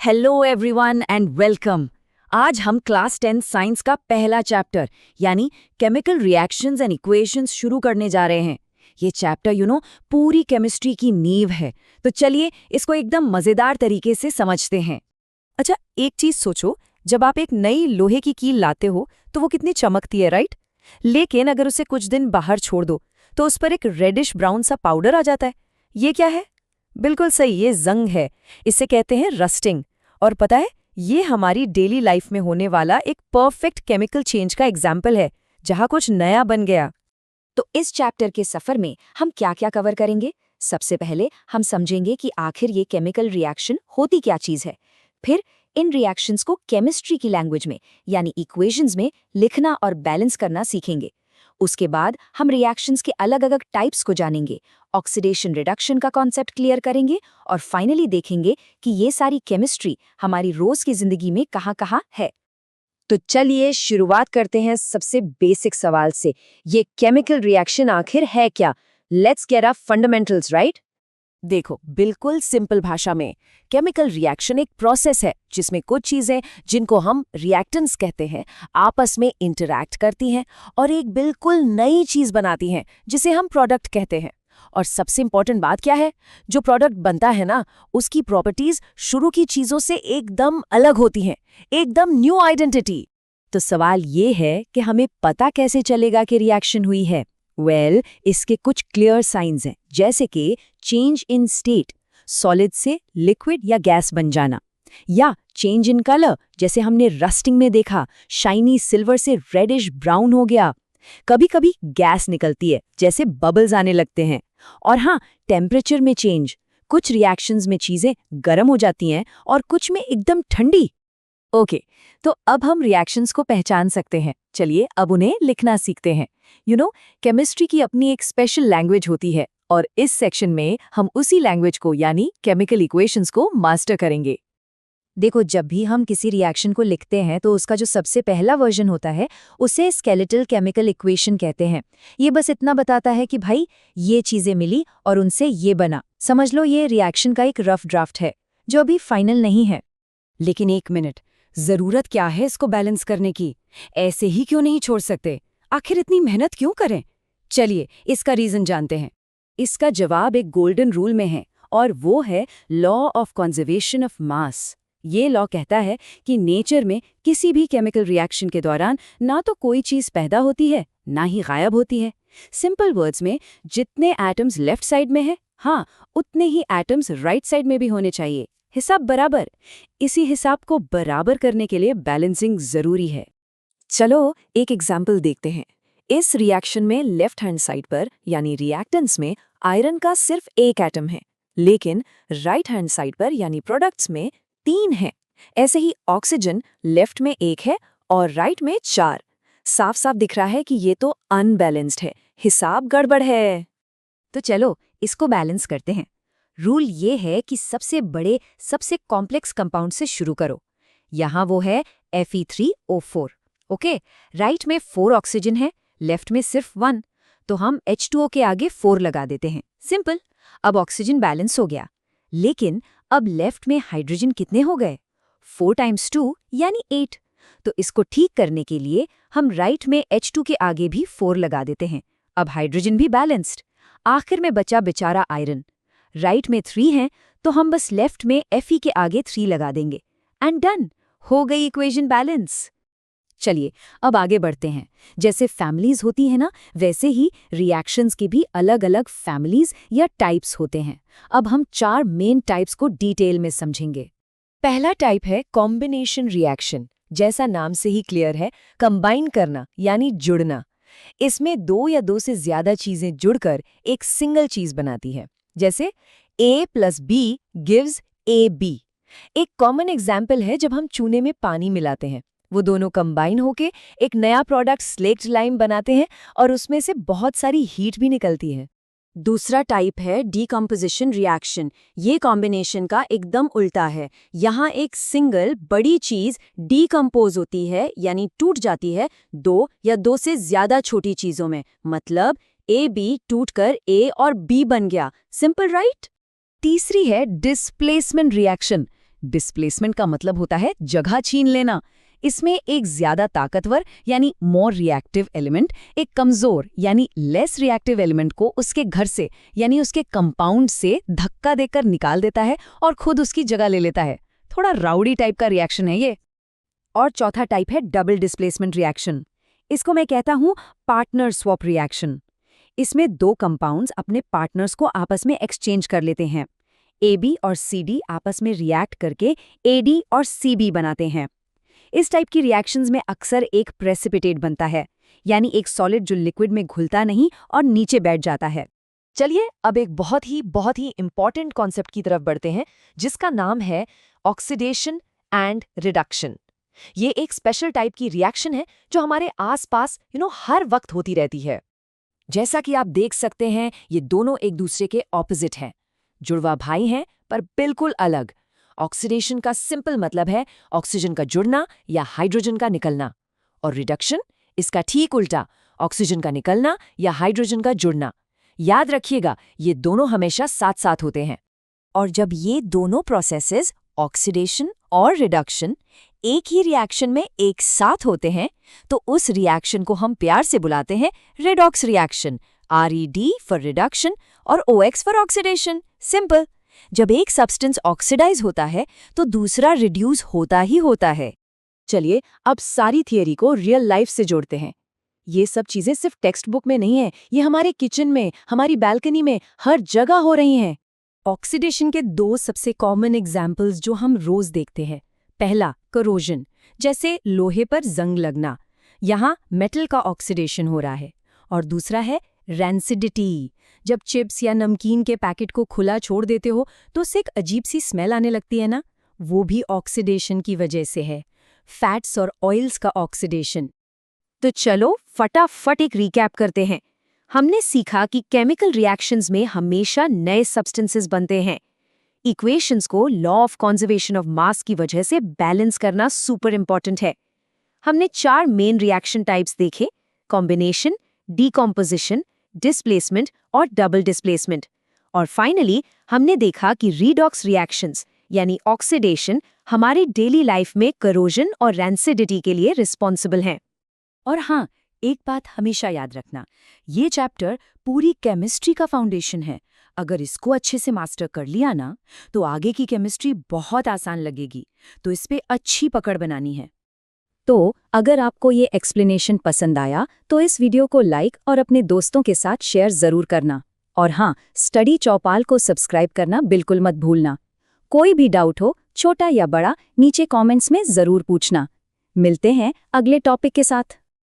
Hello everyone and welcome. आज हम class 10 science का पहला चैप्टर यानी केमिकल रिएक्शंस एंड इक्वेशंस शुरू करने जा रहे हैं। ये चैप्टर पूरी केमिस्ट्री की नींव है, तो चलिए इसको एकदम मजेदार तरीके से समझते हैं। अच्छा, एक चीज सोचो, जब आप एक नई लोहे की कील लाते हो तो वो कितनी चमकती है, राइट? लेकिन अगर उसे कुछ दिन बाहर छोड़ दो तो उस पर एक रेडिश ब्राउन सा पाउडर आ जाता है। ये क्या है? बिल्कुल सही, ये जंग है। इसे कहते हैं रस्टिंग। और पता है, ये हमारी डेली लाइफ में होने वाला एक परफेक्ट केमिकल चेंज का एग्जाम्पल है, जहां कुछ नया बन गया। तो इस चैप्टर के सफर में हम क्या क्या कवर करेंगे? सबसे पहले हम समझेंगे कि आखिर ये केमिकल रिएक्शन होती क्या चीज है। फिर इन रिएक्शंस को केमिस्ट्री की लैंग्वेज में यानी इक्वेशंस में लिखना और बैलेंस करना सीखेंगे। उसके बाद हम रिएक्शंस के अलग अलग टाइप्स को जानेंगे, ऑक्सीडेशन रिडक्शन का कॉन्सेप्ट क्लियर करेंगे और फाइनली देखेंगे कि ये सारी केमिस्ट्री हमारी रोज की जिंदगी में कहाँ-कहाँ है। तो चलिए शुरुआत करते हैं सबसे बेसिक सवाल से। ये केमिकल रिएक्शन आखिर है क्या? Let's get a fundamentals, right? देखो, बिल्कुल सिंपल भाषा में, केमिकल रिएक्शन एक प्रोसेस है जिसमें कुछ चीजें, जिनको हम रिएक्टेंट्स कहते हैं, आपस में इंटरैक्ट करती हैं और एक बिल्कुल नई चीज बनाती हैं जिसे हम प्रोडक्ट कहते हैं। और सबसे इंपॉर्टेंट बात क्या है? जो प्रोडक्ट बनता है ना, उसकी प्रॉपर्टीज शुरू की चीजों से एकदम अलग होती हैं, एकदम न्यू आइडेंटिटी। तो सवाल ये है कि हमें पता कैसे चलेगा कि रिएक्शन हुई है? इसके कुछ क्लियर साइंस हैं, जैसे कि चेंज इन स्टेट, सॉलिड से लिक्विड या गैस बन जाना, या चेंज इन कलर, जैसे हमने रस्टिंग में देखा, शाइनी सिल्वर से रेडिश ब्राउन हो गया। कभी कभी गैस निकलती है, जैसे बबल्स आने लगते हैं। और हाँ, टेम्परेचर में चेंज, कुछ रिएक्शंस में चीजें गर्म हो जाती हैं और कुछ में एकदम ठंडी। ओके, तो अब हम रिएक्शंस को पहचान सकते हैं। चलिए अब उन्हें लिखना सीखते हैं। केमिस्ट्री की अपनी एक स्पेशल लैंग्वेज होती है और इस सेक्शन में हम उसी लैंग्वेज को यानी केमिकल इक्वेशंस को मास्टर करेंगे। देखो, जब भी हम किसी रिएक्शन को लिखते हैं तो उसका जो सबसे पहला वर्जन होता है उसे स्केलेटल केमिकल इक्वेशन कहते हैं। ये बस इतना बताता है कि भाई ये चीजें मिली और उनसे ये बना। समझ लो ये रिएक्शन का एक रफ ड्राफ्ट है जो अभी फाइनल नहीं है। लेकिन एक मिनट, जरूरत क्या है इसको बैलेंस करने की? ऐसे ही क्यों नहीं छोड़ सकते? आखिर इतनी मेहनत क्यों करें? चलिए इसका रीजन जानते हैं। इसका जवाब एक गोल्डन रूल में है और वो है law of conservation of mass. ये लॉ कहता है कि नेचर में किसी भी केमिकल रिएक्शन के दौरान ना तो कोई चीज पैदा होती है ना ही गायब होती है। सिंपल वर्ड्स में, जितने एटम्स लेफ्ट साइड में है, हाँ, उतने ही एटम्स राइट साइड में भी होने चाहिए। हिसाब बराबर। इसी हिसाब को बराबर करने के लिए बैलेंसिंग जरूरी है। चलो एक एग्जाम्पल देखते हैं। इस रिएक्शन में लेफ्ट हैंड साइड पर यानी रिएक्टेंट्स में आयरन का सिर्फ एक एटम है, लेकिन राइट हैंड साइड पर यानी प्रोडक्ट्स में 3 है। ऐसे ही ऑक्सीजन लेफ्ट में 1 है और राइट में 4। साफ साफ दिख रहा है कि ये तो अनबैलेंस्ड है, हिसाब गड़बड़ है। तो चलो इसको बैलेंस करते हैं। रूल ये है कि सबसे बड़े, सबसे कॉम्प्लेक्स कंपाउंड से शुरू करो। यहाँ वो है Fe3O4। ओके, राइट में 4 ऑक्सीजन है, लेफ्ट में सिर्फ 1, तो हम H2O के आगे 4 लगा देते हैं। सिंपल। अब ऑक्सीजन बैलेंस हो गया। लेकिन अब लेफ्ट में हाइड्रोजन कितने हो गए? 4 × 2 यानी 8। तो इसको ठीक करने के लिए हम राइट में H2 के आगे भी 4 लगा देते हैं। अब हाइड्रोजन भी बैलेंस्ड। आखिर में बचा बेचारा आयरन। राइट में 3 हैं, तो हम बस लेफ्ट में Fe के आगे 3 लगा देंगे एंड डन, हो गई इक्वेशन बैलेंस। चलिए अब आगे बढ़ते हैं। जैसे फैमिलीज होती है ना, वैसे ही रिएक्शंस की भी अलग अलग फैमिलीज या टाइप्स होते हैं। अब हम 4 मेन टाइप्स को डिटेल में समझेंगे। पहला टाइप है कॉम्बिनेशन रिएक्शन। जैसा नाम से ही क्लियर है, कंबाइन करना यानी जुड़ना। इसमें 2 या 2 से ज्यादा चीजें जुड़कर एक सिंगल चीज बनाती है। जैसे A + B gives AB। एक कॉमन एग्जाम्पल है जब हम चूने में पानी मिलाते हैं, वो दोनों कंबाइन होके एक नया प्रोडक्ट स्लेक्ट लाइम बनाते हैं और उसमें से बहुत सारी हीट भी निकलती है। दूसरा टाइप है डीकम्पोजिशन रिएक्शन। ये कॉम्बिनेशन का एकदम उल्टा है। यहाँ एक सिंगल बड़ी चीज डीकम्पोज होती है यानी टूट जाती है 2 या 2 से ज्यादा छोटी चीजों में। मतलब AB टूटकर A और B बन गया। Simple, right? तीसरी है डिस्प्लेसमेंट रिएक्शन। डिस्प्लेसमेंट का मतलब होता है जगह छीन लेना। इसमें एक ज्यादा ताकतवर यानी मोर रिएक्टिव एलिमेंट एक कमजोर यानी लेस रिएक्टिव एलिमेंट को उसके घर से यानी उसके कंपाउंड से धक्का देकर निकाल देता है और खुद उसकी जगह ले लेता है। थोड़ा राउडी टाइप का रिएक्शन है ये। और चौथा टाइप है डबल डिस्प्लेसमेंट रिएक्शन। इसको मैं कहता हूं पार्टनर स्वैप रिएक्शन। इसमें दो कंपाउंड्स अपने पार्टनर्स को आपस में एक्सचेंज कर लेते हैं। AB और CD आपस में रिएक्ट करके AD और CB बनाते हैं। इस टाइप की रिएक्शंस में अक्सर एक प्रेसिपिटेट बनता है, यानी एक सॉलिड जो लिक्विड में घुलता नहीं और नीचे बैठ जाता है। चलिए अब एक बहुत ही इंपॉर्टेंट कॉन्सेप्ट की तरफ बढ़ते हैं, जिसका नाम है ऑक्सीडेशन एंड रिडक्शन। ये एक स्पेशल टाइप की रिएक्शन है जो हमारे आसपास हर वक्त होती रहती है। जैसा कि आप देख सकते हैं, ये दोनों एक दूसरे के ऑपोजिट हैं, जुड़वा भाई हैं पर बिल्कुल अलग। ऑक्सीडेशन का सिंपल मतलब है ऑक्सीजन का जुड़ना या हाइड्रोजन का निकलना, और रिडक्शन इसका ठीक उल्टा, ऑक्सीजन का निकलना या हाइड्रोजन का जुड़ना। याद रखिएगा, ये दोनों हमेशा साथ साथ होते हैं। और जब ये दोनों प्रोसेसेस ऑक्सीडेशन और रिडक्शन एक ही रिएक्शन में एक साथ होते हैं, तो उस रिएक्शन को हम प्यार से बुलाते हैं redox reaction. RED for reduction और OX फॉर ऑक्सीडेशन। सिंपल। जब एक सब्सटेंस ऑक्सीडाइज होता है तो दूसरा रिड्यूस होता ही होता है। चलिए अब सारी थियरी को रियल लाइफ से जोड़ते हैं। ये सब चीजें सिर्फ टेक्स्ट बुक में नहीं है, ये हमारे किचन में, हमारी बैल्कनी में, हर जगह हो रही हैं। ऑक्सीडेशन के दो सबसे कॉमन एग्जाम्पल्स जो हम रोज देखते हैं। पहला करोजन, जैसे लोहे पर जंग लगना, यहाँ मेटल का ऑक्सीडेशन हो रहा है। और दूसरा है रैंसिडिटी, जब चिप्स या नमकीन के पैकेट को खुला छोड़ देते हो तो उससे एक अजीब सी स्मेल आने लगती है ना, वो भी ऑक्सीडेशन की वजह से है। फैट्स और ऑयल्स का ऑक्सीडेशन। तो चलो फटाफट एक रिकैप करते हैं। हमने सीखा कि केमिकल रिएक्शंस में हमेशा नए सब्सटेंसेस बनते हैं। इक्वेशंस को law of conservation of mass की वजह से बैलेंस करना सुपर इंपॉर्टेंट है। हमने 4 मेन रिएक्शन टाइप्स देखे: कॉम्बिनेशन, डीकॉम्पोजिशन, डिस्प्लेसमेंट और डबल डिस्प्लेसमेंट। और फाइनली हमने देखा कि रीडॉक्स रिएक्शंस यानी ऑक्सीडेशन हमारे डेली लाइफ में करोजन और रैंसिडिटी के लिए रिस्पॉन्सिबल हैं। और हाँ, एक बात हमेशा याद रखना, ये चैप्टर पूरी केमिस्ट्री का फाउंडेशन है। अगर इसको अच्छे से मास्टर कर लिया ना, तो आगे की केमिस्ट्री बहुत आसान लगेगी। तो इस पे अच्छी पकड़ बनानी है। तो अगर आपको ये एक्सप्लेनेशन पसंद आया तो इस वीडियो को लाइक और अपने दोस्तों के साथ शेयर जरूर करना। और हाँ, स्टडी चौपाल को सब्सक्राइब करना बिल्कुल मत भूलना। कोई भी डाउट हो, छोटा या बड़ा, नीचे कमेंट्स में जरूर पूछना। मिलते हैं अगले टॉपिक के साथ।